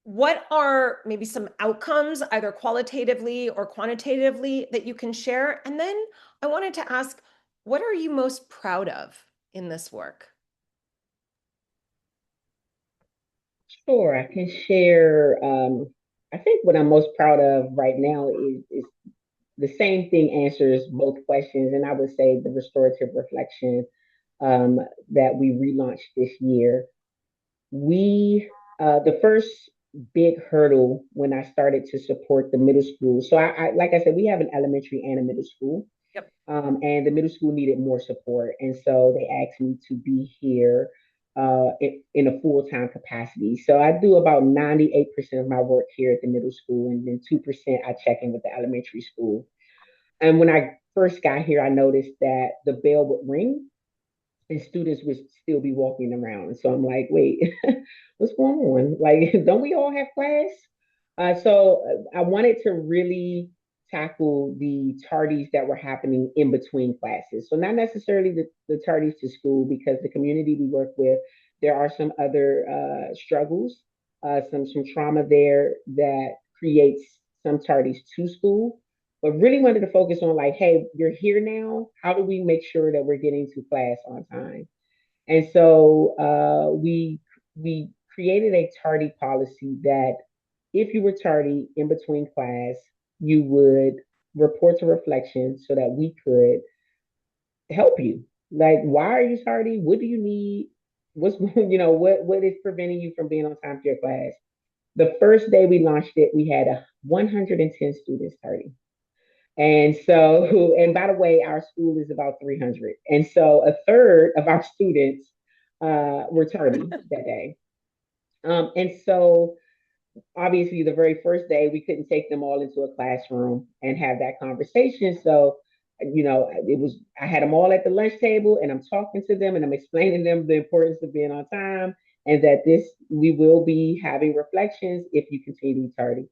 What are maybe some outcomes, either qualitatively or quantitatively, that you can share? And then I wanted to ask, what are you most proud of in this work? Sure, I can share. I think what I'm most proud of right now is the same thing answers both questions, and I would say the restorative reflection um, that we relaunched this year. We The first big hurdle when I started to support the middle school. So like I said, we have an elementary and a middle school, Yep. and the middle school needed more support, and so they asked me to be here in a full-time capacity. So I do about 98% of my work here at the middle school, and then 2% I check in with the elementary school. And when I first got here, I noticed that the bell would ring and students would still be walking around. And so I'm like, wait, what's going on? Like, don't we all have class? I wanted to really tackle the tardies that were happening in between classes. So not necessarily the tardies to school, because the community we work with, there are some other struggles, some trauma there that creates some tardies to school, but really wanted to focus on like, hey, you're here now. How do we make sure that we're getting to class on time? And so we created a tardy policy that if you were tardy in between class, you would report to reflection so that we could help you. Like, why are you tardy? What do you need? What's what is preventing you from being on time for your class? The first day we launched it, we had 110 students tardy. And so, and by the way, our school is about 300. And so a third of our students were tardy that day. And so obviously the very first day we couldn't take them all into a classroom and have that conversation. So, I had them all at the lunch table and I'm talking to them and I'm explaining to them the importance of being on time and that we will be having reflections if you continue to be tardy.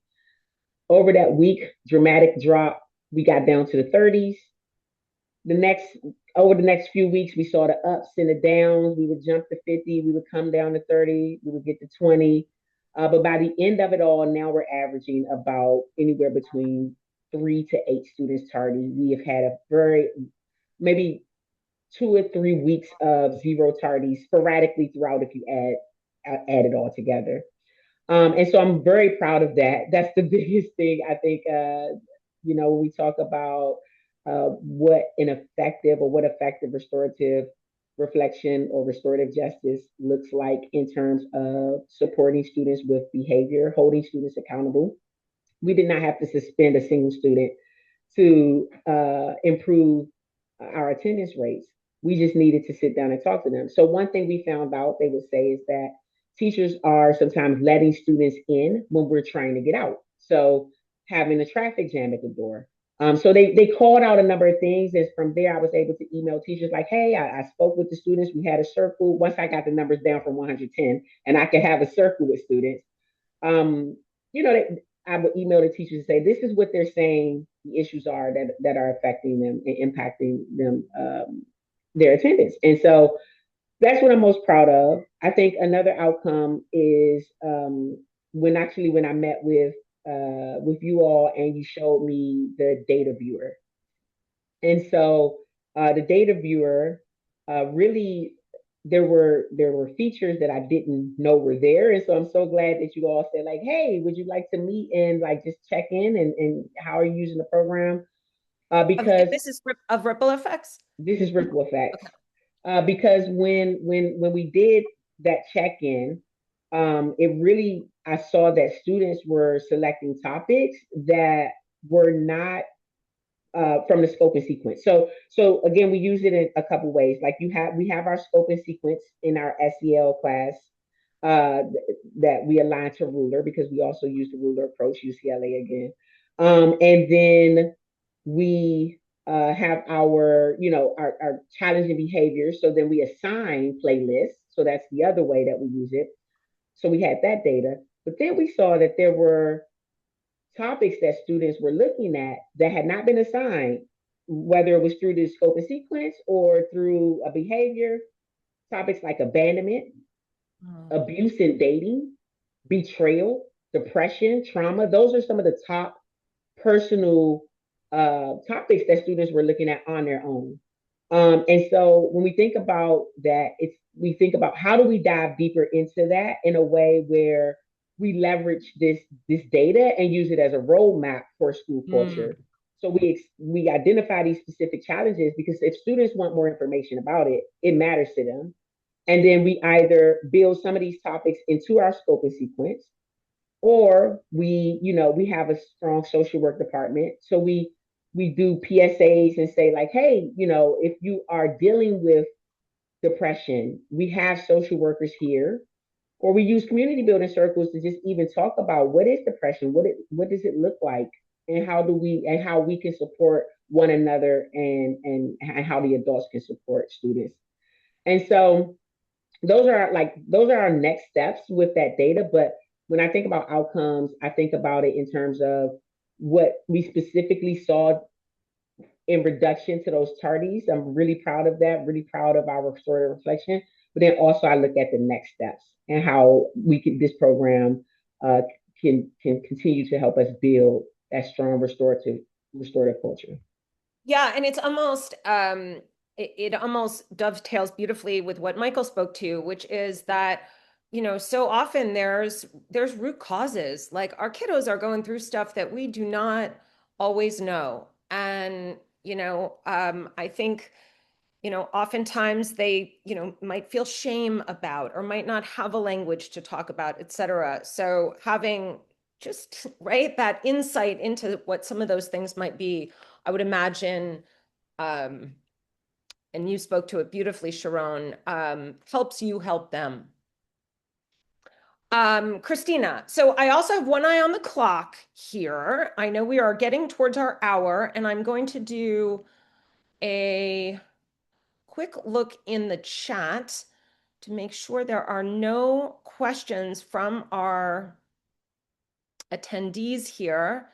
Over that week, dramatic drop, we got down to the 30s. The next Over the next few weeks, we saw the ups and the downs. We would jump to 50, we would come down to 30, we would get to 20. But by the end of it all, now we're averaging about anywhere between 3 to 8 students tardy. We have had maybe 2 or 3 weeks of zero tardies sporadically throughout if you add it all together. And so I'm very proud of that. That's the biggest thing I think. When we talk about what effective restorative reflection or restorative justice looks like in terms of supporting students with behavior, holding students accountable. We did not have to suspend a single student to improve our attendance rates. We just needed to sit down and talk to them. So one thing we found out, they would say, is that teachers are sometimes letting students in when we're trying to get out. So having a traffic jam at the door. So they called out a number of things. And from there, I was able to email teachers like, hey, I spoke with the students. We had a circle. Once I got the numbers down from 110 and I could have a circle with students, um, I would email the teachers and say, this is what they're saying the issues are that are affecting them and impacting them, their attendance. And so that's what I'm most proud of. I think another outcome is when I met with you all and you showed me the data viewer. And so the data viewer really there were features that I didn't know were there. And so I'm so glad that you all said like, hey, would you like to meet and like just check in and how are you using the program? Because This is of ripple effects. this is ripple effects. Because when we did that check-in, I saw that students were selecting topics that were not from the scope and sequence. So again, we use it in a couple ways. Like we have our scope and sequence in our SEL class. that we align to ruler because we also use the ruler approach, UCLA again. And then we have our, our challenging behaviors. So then we assign playlists. So that's the other way that we use it. So we had that data. But then we saw that there were topics that students were looking at that had not been assigned, whether it was through the scope and sequence or through a behavior, topics like abandonment, abuse in dating, betrayal, depression, trauma. Those are some of the top personal topics that students were looking at on their own. And so when we think about that, we think about how do we dive deeper into that in a way where we leverage this data and use it as a roadmap for school culture. So we identify these specific challenges because if students want more information about it, it matters to them. And then we either build some of these topics into our scope and sequence, or we have a strong social work department. So we do PSAs and say like, hey, if you are dealing with depression, we have social workers here. Or we use community building circles to just even talk about what is depression, what does it look like, and how we can support one another, and how the adults can support students. And so those are our next steps with that data. But when I think about outcomes, I think about it in terms of what we specifically saw in reduction to those tardies. I'm really proud of that, really proud of our restorative reflection. But then also I look at the next steps and how this program can continue to help us build that strong restorative culture. Yeah, and it's almost it almost dovetails beautifully with what Michael spoke to, which is that, so often there's root causes. Like our kiddos are going through stuff that we do not always know. And, I think, oftentimes they, might feel shame about or might not have a language to talk about, et cetera. So having just, right, that insight into what some of those things might be, I would imagine, and you spoke to it beautifully, Sharon, helps you help them. Christina, so I also have one eye on the clock here. I know we are getting towards our hour, and I'm going to do a quick look in the chat to make sure there are no questions from our attendees here.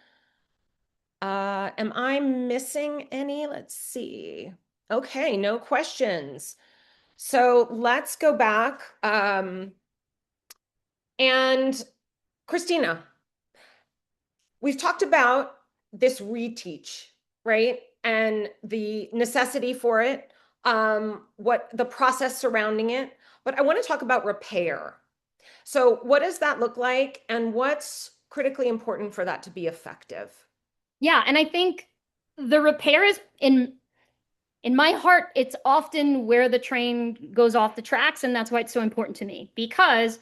Am I missing any? Let's see. Okay, no questions. So let's go back. And Christina, we've talked about this reteach, right? And the necessity for it, what the process surrounding it. But I want to talk about repair. So what does that look like, and what's critically important for that to be effective? Yeah, and I think the repair is in my heart, it's often where the train goes off the tracks, and that's why it's so important to me, because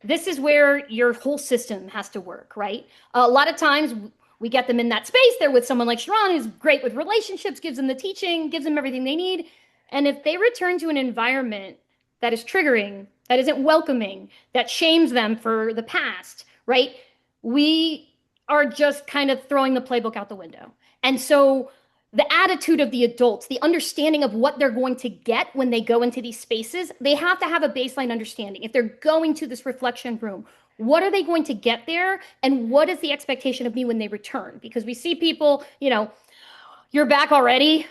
this is where your whole system has to work, right? A lot of times we get them in that space. They're with someone like Sharon, who's great with relationships, gives them the teaching, gives them everything they need. And if they return to an environment that is triggering, that isn't welcoming, that shames them for the past, right? We are just kind of throwing the playbook out the window. And so the attitude of the adults, the understanding of what they're going to get when they go into these spaces, they have to have a baseline understanding. If they're going to this reflection room, what are they going to get there? And what is the expectation of me when they return? Because we see people, you're back already.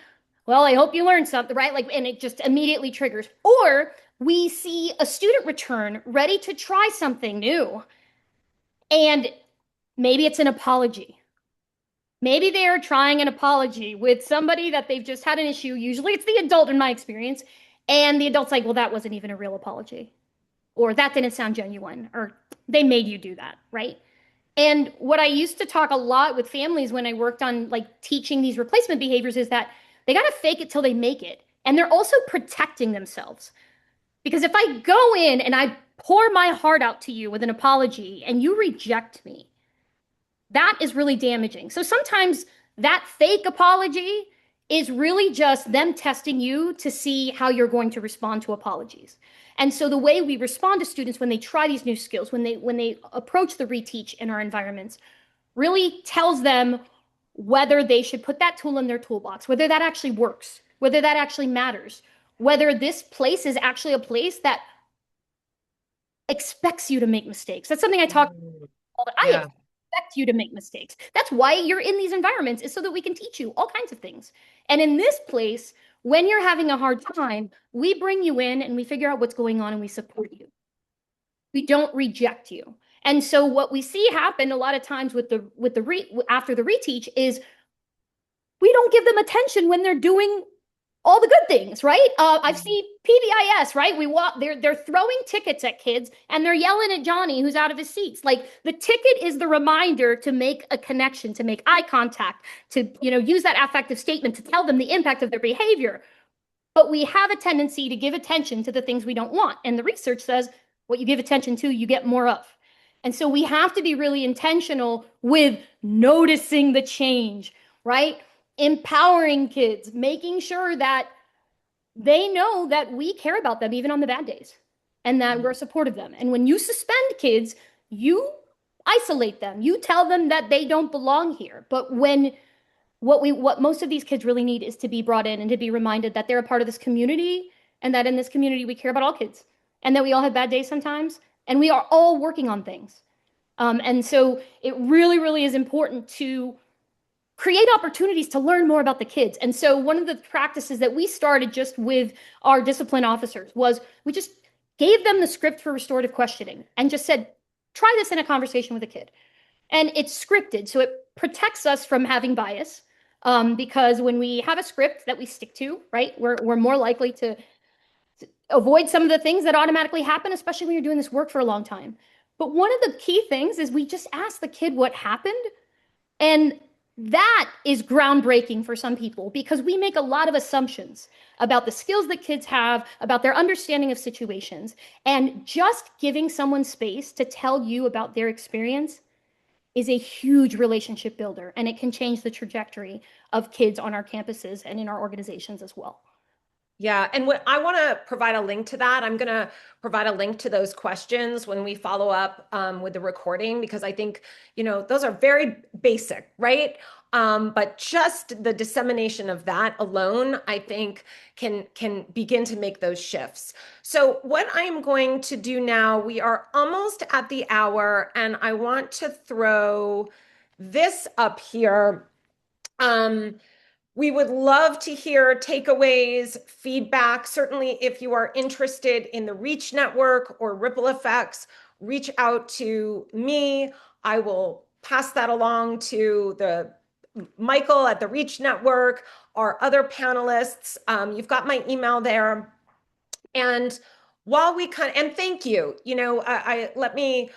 Well, I hope you learned something, right? Like, and it just immediately triggers. Or we see a student return ready to try something new. And maybe it's an apology. Maybe they are trying an apology with somebody that they've just had an issue. Usually it's the adult in my experience. And the adult's like, well, that wasn't even a real apology. Or that didn't sound genuine. Or they made you do that, right? And what I used to talk a lot with families when I worked on like teaching these replacement behaviors is that they got to fake it till they make it. And they're also protecting themselves. Because if I go in and I pour my heart out to you with an apology and you reject me, that is really damaging. So sometimes that fake apology is really just them testing you to see how you're going to respond to apologies. And so the way we respond to students when they try these new skills, when they approach the reteach in our environments, really tells them whether they should put that tool in their toolbox, whether that actually works, whether that actually matters, whether this place is actually a place that expects you to make mistakes. That's something I talk about. I expect you to make mistakes. That's why you're in these environments, is so that we can teach you all kinds of things. And in this place, when you're having a hard time, we bring you in and we figure out what's going on and we support you. We don't reject you. And so what we see happen a lot of times after the reteach is we don't give them attention when they're doing all the good things, right? I've seen PBIS, right? They're throwing tickets at kids and they're yelling at Johnny who's out of his seats. Like, the ticket is the reminder to make a connection, to make eye contact, to, use that affective statement to tell them the impact of their behavior. But we have a tendency to give attention to the things we don't want. And the research says what you give attention to, you get more of. And so we have to be really intentional with noticing the change, right? Empowering kids, making sure that they know that we care about them even on the bad days and that we're supportive of them. And when you suspend kids, you isolate them. You tell them that they don't belong here. But what most of these kids really need is to be brought in and to be reminded that they're a part of this community, and that in this community we care about all kids, and that we all have bad days sometimes, and we are all working on things. And so it really, really is important to create opportunities to learn more about the kids. And so one of the practices that we started just with our discipline officers was we just gave them the script for restorative questioning and just said, try this in a conversation with a kid. And it's scripted, so it protects us from having bias, because when we have a script that we stick to, right, we're more likely to avoid some of the things that automatically happen, especially when you're doing this work for a long time. But one of the key things is we just ask the kid what happened. And that is groundbreaking for some people, because we make a lot of assumptions about the skills that kids have, about their understanding of situations. And just giving someone space to tell you about their experience is a huge relationship builder, and it can change the trajectory of kids on our campuses and in our organizations as well. Yeah, and what I want to provide a link to that. I'm going to provide a link to those questions when we follow up with the recording, because I think, those are very basic, right? But just the dissemination of that alone, I think, can begin to make those shifts. So what I'm going to do now, we are almost at the hour, and I want to throw this up here. We would love to hear takeaways, feedback. Certainly, if you are interested in the Reach Network or Ripple Effects, reach out to me. I will pass that along to the Michael at the Reach Network, our other panelists. You've got my email there. And while we and thank you, let me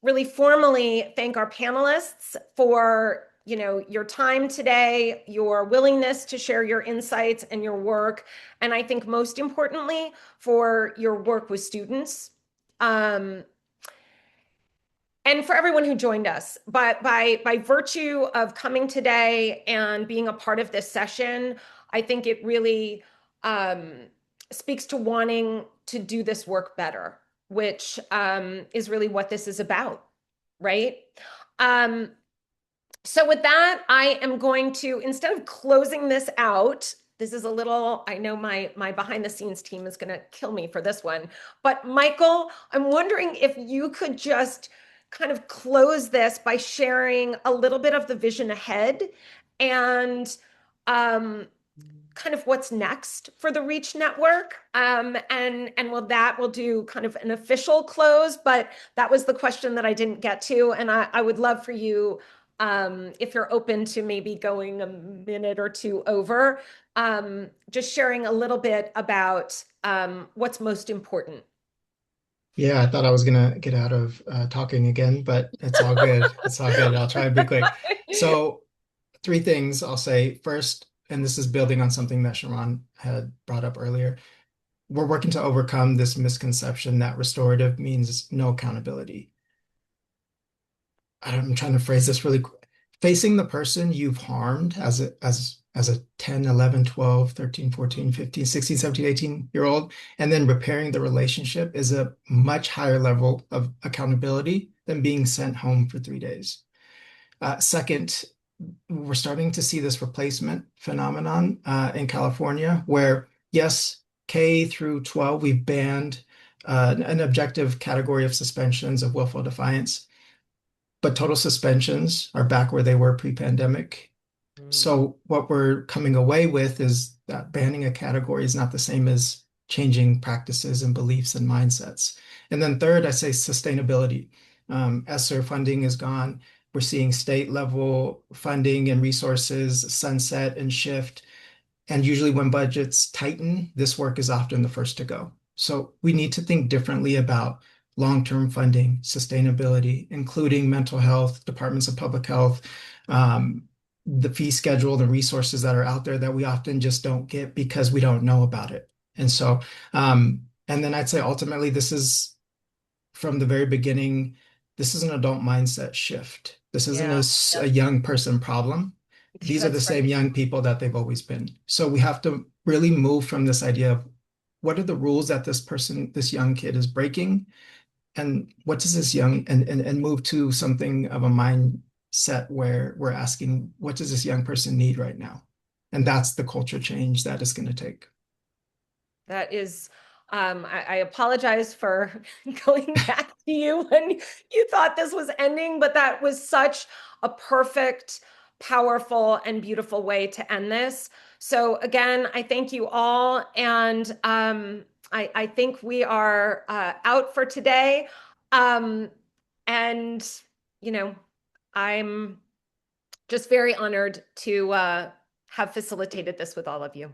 really formally thank our panelists for your time today, your willingness to share your insights and your work. And I think most importantly, for your work with students. And for everyone who joined us. But by virtue of coming today and being a part of this session, I think it really speaks to wanting to do this work better, which is really what this is about, right? So with that, I am going to, instead of closing this out, this is a little, I know my behind the scenes team is going to kill me for this one, but Michael, I'm wondering if you could just kind of close this by sharing a little bit of the vision ahead and kind of what's next for the Reach Network. And we'll do kind of an official close, but that was the question that I didn't get to. And I would love for you, if you're open to maybe going a minute or two over, just sharing a little bit about what's most important. Yeah, I thought I was gonna get out of talking again, but it's all good. It's all good. I'll try and be quick. So, three things I'll say. First, and this is building on something that Sharon had brought up earlier, we're working to overcome this misconception that restorative means no accountability. I'm trying to phrase this really quick. Facing the person you've harmed as as a 10, 11, 12, 13, 14, 15, 16, 17, 18-year-old. And then repairing the relationship is a much higher level of accountability than being sent home for 3 days. Second, we're starting to see this replacement phenomenon in California, where yes, K through 12, we've banned an objective category of suspensions of willful defiance, but total suspensions are back where they were pre-pandemic. So what we're coming away with is that banning a category is not the same as changing practices and beliefs and mindsets. And then third, I say sustainability. ESSER funding is gone. We're seeing state level funding and resources sunset and shift. And usually when budgets tighten, this work is often the first to go. So we need to think differently about long-term funding, sustainability, including mental health, departments of public health, the fee schedule, the resources that are out there that we often just don't get because we don't know about it. And so, and then I'd say ultimately, this is from the very beginning, this is an adult mindset shift. This isn't a young person problem. These are the same young people that they've always been. So we have to really move from this idea of what are the rules that this young kid is breaking, and what does this young and move to something of a mindset where we're asking, what does this young person need right now? And that's the culture change that it's going to take. That is, I apologize for going back to you when you thought this was ending, but that was such a perfect, powerful, and beautiful way to end this. So again, I thank you all. And I think we are out for today. And, you know, I'm just very honored to have facilitated this with all of you.